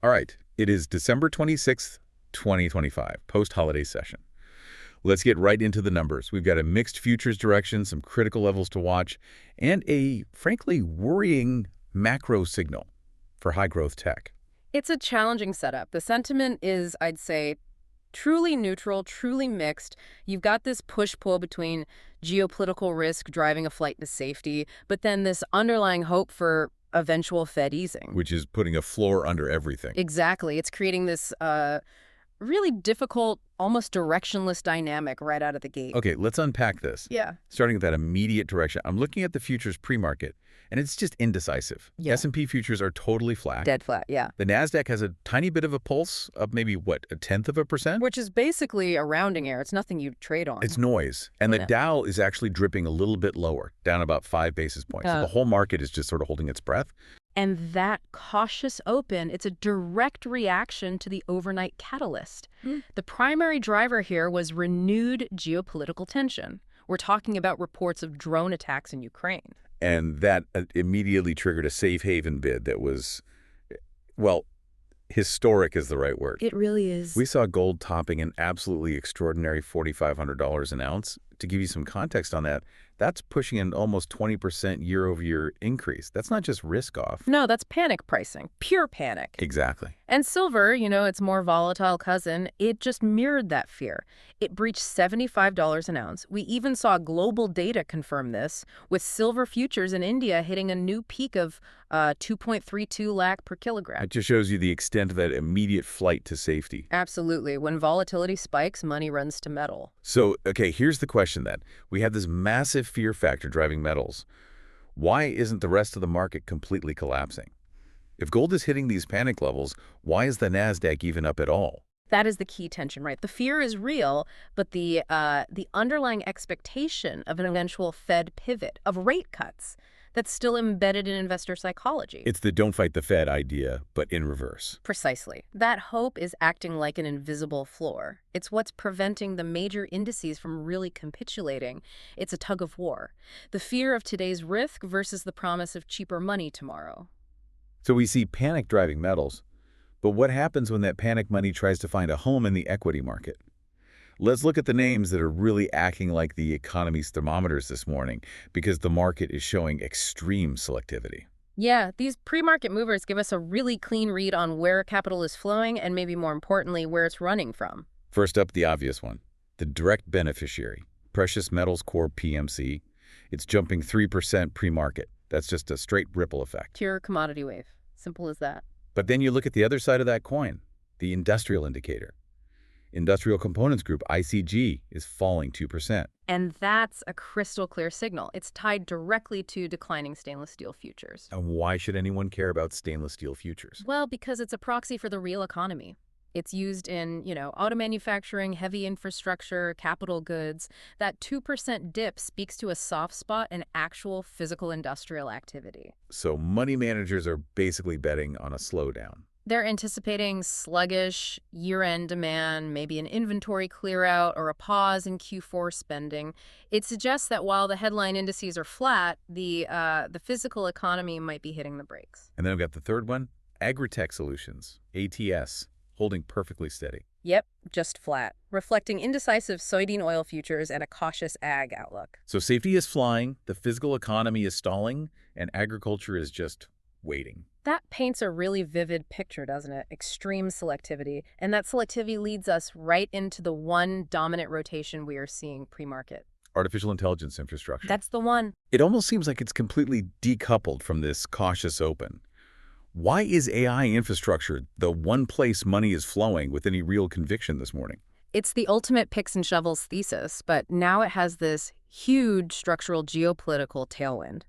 All right, it is December 26th, 2025, post-holiday session. Let's get right into the numbers. We've got a mixed futures direction, some critical levels to watch, and a, frankly, worrying macro signal for high-growth tech. It's a challenging setup. The sentiment is, I'd say, truly neutral, truly mixed. You've got this push-pull between geopolitical risk driving a flight to safety, but then this underlying hope for eventual Fed easing. Which is putting a floor under everything. Exactly. It's creating this really difficult, almost directionless dynamic right out of the gate. Okay, let's unpack this. Yeah. Starting with that immediate direction, I'm looking at the futures pre-market, and it's just indecisive. Yeah. S&P futures are totally flat. Dead flat, yeah. The Nasdaq has a tiny bit of a pulse of maybe, what, 1/10%? Which is basically a rounding error. It's nothing you trade on. It's noise. And the Yeah. Dow is actually dripping a little bit lower, down about 5 basis points. So the whole market is just sort of holding its breath. And that cautious open, it's a direct reaction to the overnight catalyst. The primary driver here was renewed geopolitical tension. We're talking about reports of drone attacks in Ukraine. And that immediately triggered a safe haven bid that was, well, historic is the right word. It really is. We saw gold topping an absolutely extraordinary $4,500 an ounce. To give you some context on that, that's pushing an almost 20% year-over-year increase. That's not just risk off. No, that's panic pricing, pure panic. Exactly. And silver, its more volatile cousin, it just mirrored that fear. It breached $75 an ounce. We even saw global data confirm this, with silver futures in India hitting a new peak of 2.32 lakh per kilogram. It just shows you the extent of that immediate flight to safety. Absolutely. When volatility spikes, money runs to metal. So, okay, here's the question then. We have this massive fear factor driving metals. Why isn't the rest of the market completely collapsing? If gold is hitting these panic levels, why is the Nasdaq even up at all? That is the key tension, right? The fear is real, but the underlying expectation of an eventual Fed pivot, of rate cuts, that's still embedded in investor psychology. It's the don't fight the Fed idea, but in reverse. Precisely. That hope is acting like an invisible floor. It's what's preventing the major indices from really capitulating. It's a tug of war. The fear of today's risk versus the promise of cheaper money tomorrow. So we see panic driving metals. But what happens when that panic money tries to find a home in the equity market? Let's look at the names that are really acting like the economy's thermometers this morning, because the market is showing extreme selectivity. Yeah, these pre-market movers give us a really clean read on where capital is flowing and maybe more importantly, where it's running from. First up, the obvious one, the direct beneficiary, Precious Metals Corp PMC. It's jumping 3% pre-market. That's just a straight ripple effect. Pure commodity wave. Simple as that. But then you look at the other side of that coin, the industrial indicator. Industrial Components Group, ICG, is falling 2%. And that's a crystal clear signal. It's tied directly to declining stainless steel futures. And why should anyone care about stainless steel futures? Well, because it's a proxy for the real economy. It's used in, auto manufacturing, heavy infrastructure, capital goods. That 2% dip speaks to a soft spot in actual physical industrial activity. So money managers are basically betting on a slowdown. They're anticipating sluggish year-end demand, maybe an inventory clear-out or a pause in Q4 spending. It suggests that while the headline indices are flat, the physical economy might be hitting the brakes. And then I've got the third one, Agri-Tech Solutions, ATS, holding perfectly steady. Yep, just flat, reflecting indecisive soybean oil futures and a cautious ag outlook. So safety is flying, the physical economy is stalling, and agriculture is just waiting. That paints a really vivid picture, doesn't it? Extreme selectivity. And that selectivity leads us right into the one dominant rotation we are seeing pre-market. Artificial intelligence infrastructure. That's the one. It almost seems like it's completely decoupled from this cautious open. Why is AI infrastructure the one place money is flowing with any real conviction this morning? It's the ultimate picks and shovels thesis, but now it has this huge structural geopolitical tailwind.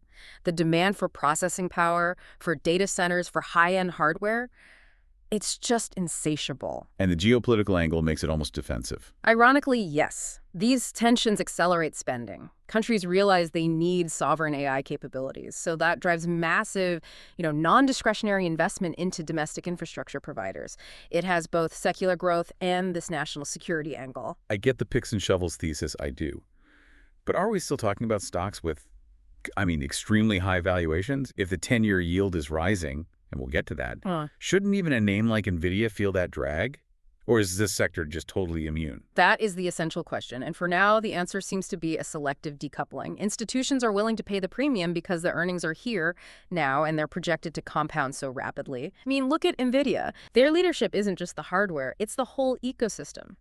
The demand for processing power, for data centers, for high-end hardware, it's just insatiable. And the geopolitical angle makes it almost defensive. Ironically, yes. These tensions accelerate spending. Countries realize they need sovereign AI capabilities, so that drives massive, non-discretionary investment into domestic infrastructure providers. It has both secular growth and this national security angle. I get the picks and shovels thesis, I do. But are we still talking about stocks with, extremely high valuations? If the 10-year yield is rising and we'll get to that, Huh. shouldn't even a name like NVIDIA feel that drag? Or is this sector just totally immune? That is the essential question, and for now, the answer seems to be a selective decoupling. Institutions are willing to pay the premium because the earnings are here now, and they're projected to compound so rapidly. I mean, look at NVIDIA. Their leadership isn't just the hardware, it's the whole ecosystem.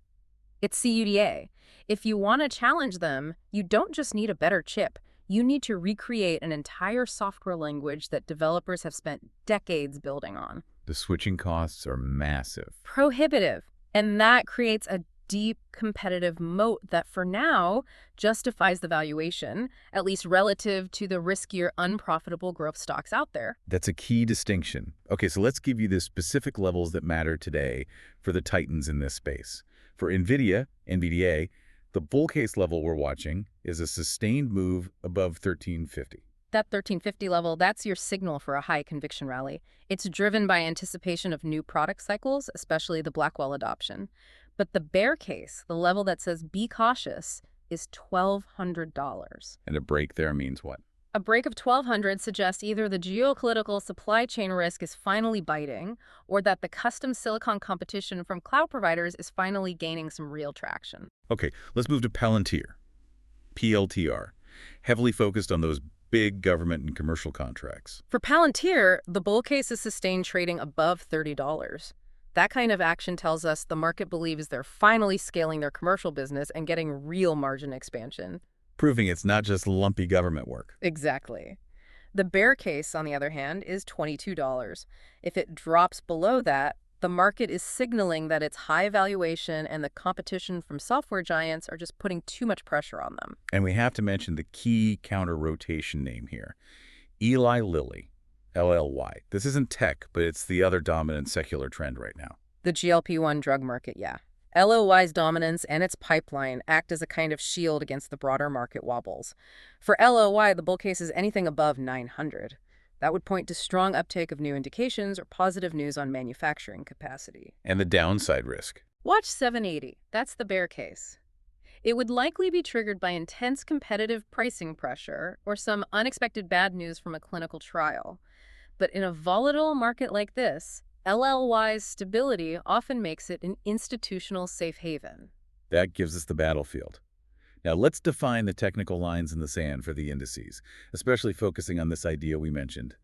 It's CUDA. If you want to challenge them, you don't just need a better chip. You need to recreate an entire software language that developers have spent decades building on. The switching costs are massive. Prohibitive. And that creates a deep competitive moat that for now justifies the valuation, at least relative to the riskier, unprofitable growth stocks out there. That's a key distinction. Okay, so let's give you the specific levels that matter today for the titans in this space. For NVIDIA, NVDA, the bull case level we're watching is a sustained move above 1350. That 1350 level, that's your signal for a high conviction rally. It's driven by anticipation of new product cycles, especially the Blackwell adoption. But the bear case, the level that says be cautious, is $1,200. And a break there means what? A break of 1,200 suggests either the geopolitical supply chain risk is finally biting, or that the custom silicon competition from cloud providers is finally gaining some real traction. Okay, let's move to Palantir, PLTR, heavily focused on those big government and commercial contracts. For Palantir, the bull case is sustained trading above $30. That kind of action tells us the market believes they're finally scaling their commercial business and getting real margin expansion. Proving it's not just lumpy government work. Exactly. The bear case, on the other hand, is $22. If it drops below that, the market is signaling that its high valuation and the competition from software giants are just putting too much pressure on them. And we have to mention the key counter-rotation name here, Eli Lilly, LLY. This isn't tech, but it's the other dominant secular trend right now. The GLP-1 drug market, yeah. LOY's dominance and its pipeline act as a kind of shield against the broader market wobbles. For LOY, the bull case is anything above 900. That would point to strong uptake of new indications or positive news on manufacturing capacity. And the downside risk. Watch 780. That's the bear case. It would likely be triggered by intense competitive pricing pressure or some unexpected bad news from a clinical trial. But in a volatile market like this, LLY's stability often makes it an institutional safe haven. That gives us the battlefield. Now let's define the technical lines in the sand for the indices, especially focusing on this idea we mentioned,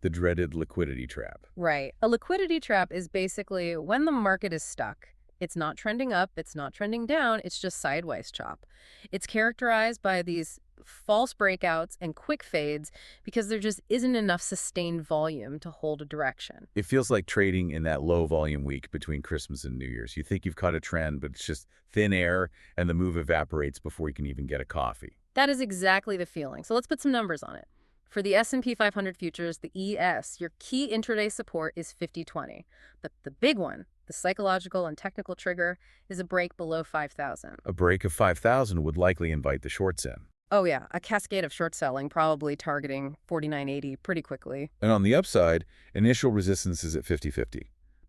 the dreaded liquidity trap. Right. A liquidity trap is basically when the market is stuck. It's not trending up, it's not trending down, it's just sideways chop. It's characterized by these false breakouts and quick fades because there just isn't enough sustained volume to hold a direction. It feels like trading in that low volume week between Christmas and New Year's. You think you've caught a trend, but it's just thin air and the move evaporates before you can even get a coffee. That is exactly the feeling. So let's put some numbers on it. For the S&P 500 futures, the ES, your key intraday support is 5020. But the big one, the psychological and technical trigger, is a break below 5,000. A break of 5,000 would likely invite the shorts in. Oh yeah, a cascade of short selling, probably targeting 49.80 pretty quickly. And on the upside, initial resistance is at 50.50.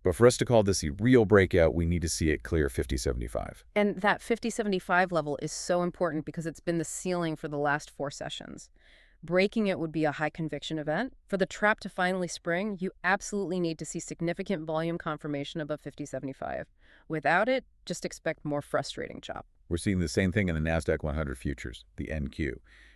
But for us to call this a real breakout, we need to see it clear 50.75. And that 50.75 level is so important because it's been the ceiling for the last 4 sessions. Breaking it would be a high conviction event. For the trap to finally spring, you absolutely need to see significant volume confirmation above 50.75. Without it, just expect more frustrating chop. We're seeing the same thing in the Nasdaq 100 futures, the NQ.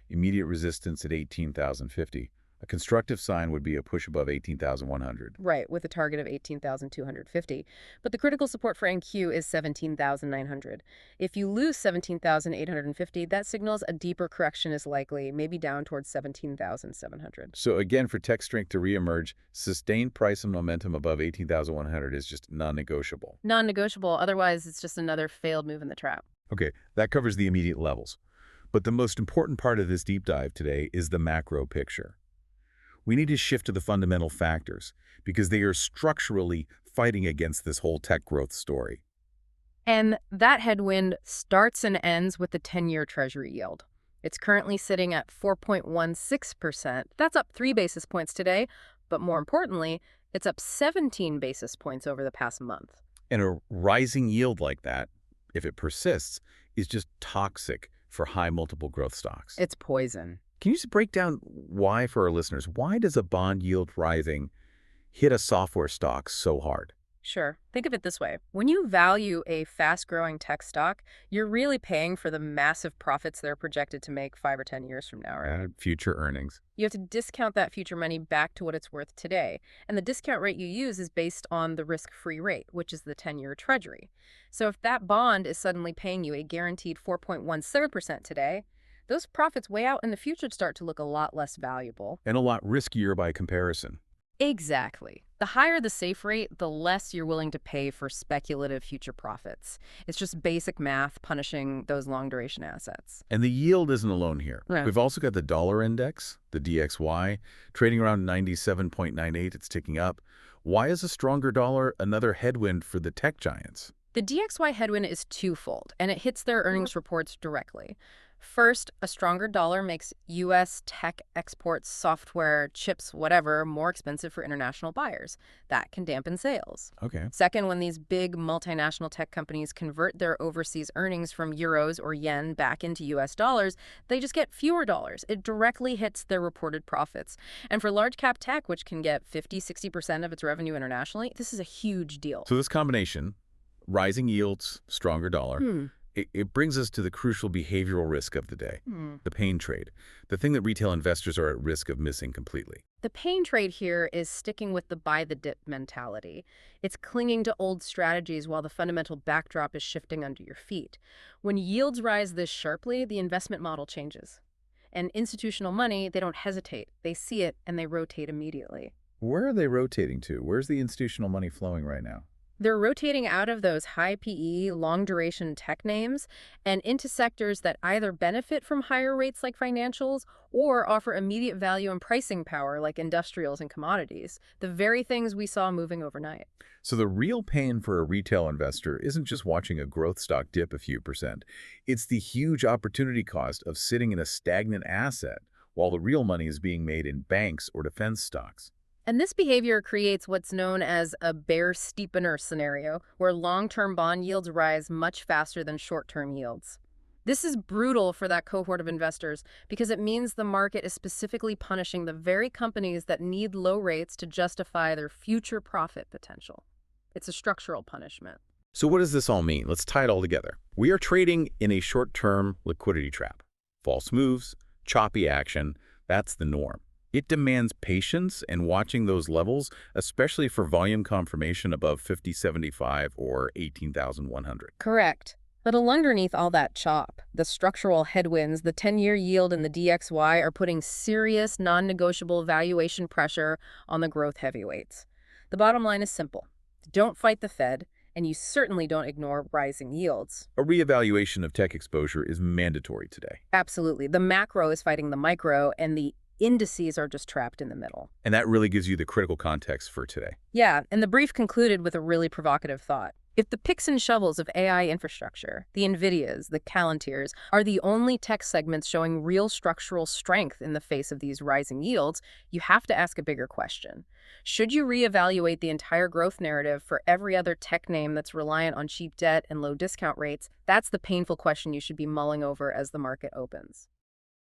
Immediate resistance at 18,050. A constructive sign would be a push above 18,100. Right, with a target of 18,250. But the critical support for NQ is 17,900. If you lose 17,850, that signals a deeper correction is likely, maybe down towards 17,700. So again, for tech strength to reemerge, sustained price and momentum above 18,100 is just non-negotiable. Non-negotiable, otherwise it's just another failed move in the trap. Okay, that covers the immediate levels. But the most important part of this deep dive today is the macro picture. We need to shift to the fundamental factors because they are structurally fighting against this whole tech growth story. And that headwind starts and ends with the 10-year Treasury yield. It's currently sitting at 4.16%. That's up 3 basis points today, but more importantly, it's up 17 basis points over the past month. And a rising yield like that, if it persists, is just toxic for high multiple growth stocks. It's poison. Can you just break down why for our listeners? Why does a bond yield rising hit a software stock so hard? Sure. Think of it this way. When you value a fast-growing tech stock, you're really paying for the massive profits they're projected to make 5 or 10 years from now, right? Future earnings. You have to discount that future money back to what it's worth today. And the discount rate you use is based on the risk-free rate, which is the 10-year Treasury. So if that bond is suddenly paying you a guaranteed 4.17% today, those profits way out in the future start to look a lot less valuable. And a lot riskier by comparison. Exactly. The higher the safe rate, the less you're willing to pay for speculative future profits. It's just basic math punishing those long-duration assets. And the yield isn't alone here. Yeah. We've also got the dollar index, the DXY, trading around 97.98. It's ticking up. Why is a stronger dollar another headwind for the tech giants? The DXY headwind is twofold, and it hits their earnings reports directly. First, a stronger dollar makes U.S. tech exports, software, chips, whatever, more expensive for international buyers. That can dampen sales. Okay. Second, when these big multinational tech companies convert their overseas earnings from euros or yen back into U.S. dollars, they just get fewer dollars. It directly hits their reported profits. And for large cap tech, which can get 50–60% of its revenue internationally, this is a huge deal. So this combination, rising yields, stronger dollar, it brings us to the crucial behavioral risk of the day, the pain trade, the thing that retail investors are at risk of missing completely. The pain trade here is sticking with the buy-the-dip mentality. It's clinging to old strategies while the fundamental backdrop is shifting under your feet. When yields rise this sharply, the investment model changes. And institutional money, they don't hesitate. They see it, and they rotate immediately. Where are they rotating to? Where's the institutional money flowing right now? They're rotating out of those high PE, long-duration tech names and into sectors that either benefit from higher rates like financials or offer immediate value and pricing power like industrials and commodities, the very things we saw moving overnight. So the real pain for a retail investor isn't just watching a growth stock dip a few percent. It's the huge opportunity cost of sitting in a stagnant asset while the real money is being made in banks or defense stocks. And this behavior creates what's known as a bear steepener scenario, where long-term bond yields rise much faster than short-term yields. This is brutal for that cohort of investors because it means the market is specifically punishing the very companies that need low rates to justify their future profit potential. It's a structural punishment. So what does this all mean? Let's tie it all together. We are trading in a short-term liquidity trap. False moves, choppy action, that's the norm. It demands patience and watching those levels, especially for volume confirmation above 50.75 or 18,100. Correct. But underneath all that chop, the structural headwinds, the 10-year yield and the DXY are putting serious, non-negotiable valuation pressure on the growth heavyweights. The bottom line is simple. Don't fight the Fed, and you certainly don't ignore rising yields. A reevaluation of tech exposure is mandatory today. Absolutely. The macro is fighting the micro, and the indices are just trapped in the middle. And that really gives you the critical context for today. Yeah, and the brief concluded with a really provocative thought. If the picks and shovels of AI infrastructure, the NVIDIAs, the Palantirs, are the only tech segments showing real structural strength in the face of these rising yields, you have to ask a bigger question. Should you reevaluate the entire growth narrative for every other tech name that's reliant on cheap debt and low discount rates? That's the painful question you should be mulling over as the market opens.